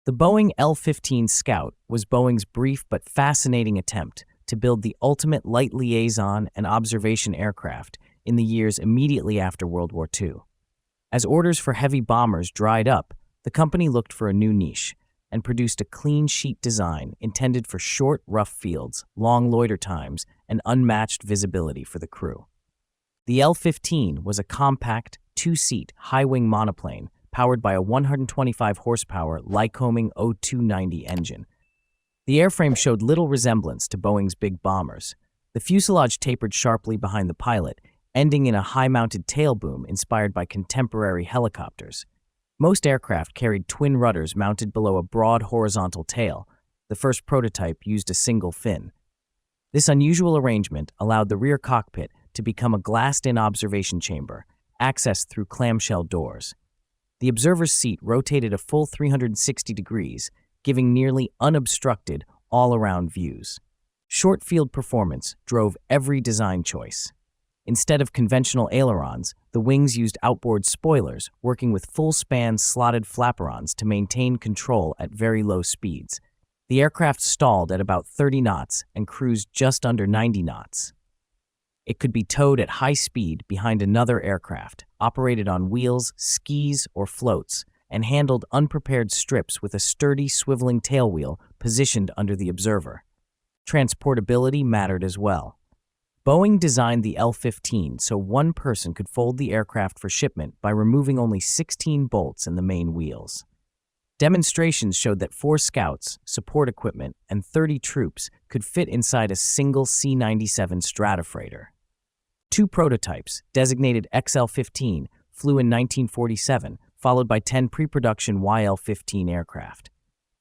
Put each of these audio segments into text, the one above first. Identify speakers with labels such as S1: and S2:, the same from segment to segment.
S1: The Boeing L-15 Scout was Boeing's brief but fascinating attempt to build the ultimate light liaison and observation aircraft in the years immediately after World War II. As orders for heavy bombers dried up, the company looked for a new niche and produced a clean sheet design intended for short, rough fields, long loiter times, and unmatched visibility for the crew. The L-15 was a compact, two-seat, high-wing monoplane powered by a 125-horsepower Lycoming O290 engine. The airframe showed little resemblance to Boeing's big bombers. The fuselage tapered sharply behind the pilot, ending in a high-mounted tail boom inspired by contemporary helicopters. Most aircraft carried twin rudders mounted below a broad horizontal tail. The first prototype used a single fin. This unusual arrangement allowed the rear cockpit to become a glassed-in observation chamber, accessed through clamshell doors. The observer's seat rotated a full 360 degrees, giving nearly unobstructed, all-around views. Short field performance drove every design choice. Instead of conventional ailerons, the wings used outboard spoilers, working with full-span slotted flaperons to maintain control at very low speeds. The aircraft stalled at about 30 knots and cruised just under 90 knots. It could be towed at high speed behind another aircraft, operated on wheels, skis, or floats, and handled unprepared strips with a sturdy swiveling tailwheel positioned under the observer. Transportability mattered as well. Boeing designed the L-15 so one person could fold the aircraft for shipment by removing only 16 bolts in the main wheels. Demonstrations showed that 4 scouts, support equipment, and 30 troops could fit inside a single C-97 Stratofreighter. 2 prototypes, designated XL-15, flew in 1947, followed by 10 pre-production YL-15 aircraft.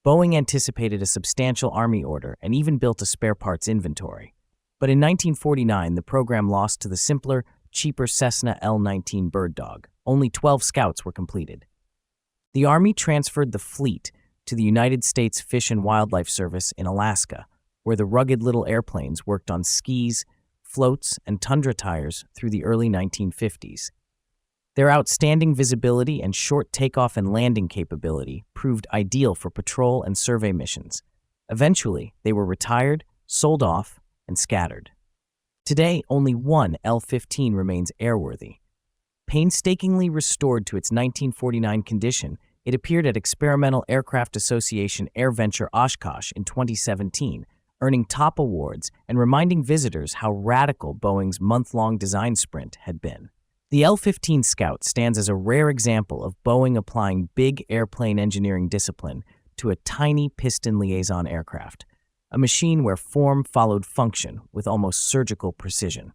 S1: Boeing anticipated a substantial Army order and even built a spare parts inventory. But in 1949, the program lost to the simpler, cheaper Cessna L-19 Bird Dog. Only 12 scouts were completed. The Army transferred the fleet to the United States Fish and Wildlife Service in Alaska, where the rugged little airplanes worked on skis, floats, and tundra tires through the early 1950s. Their outstanding visibility and short takeoff and landing capability proved ideal for patrol and survey missions. Eventually, they were retired, sold off, and scattered. Today, only one L-15 remains airworthy. Painstakingly restored to its 1949 condition, it appeared at Experimental Aircraft Association AirVenture Oshkosh in 2017, earning top awards and reminding visitors how radical Boeing's month-long design sprint had been. The L-15 Scout stands as a rare example of Boeing applying big airplane engineering discipline to a tiny piston liaison aircraft, a machine where form followed function with almost surgical precision.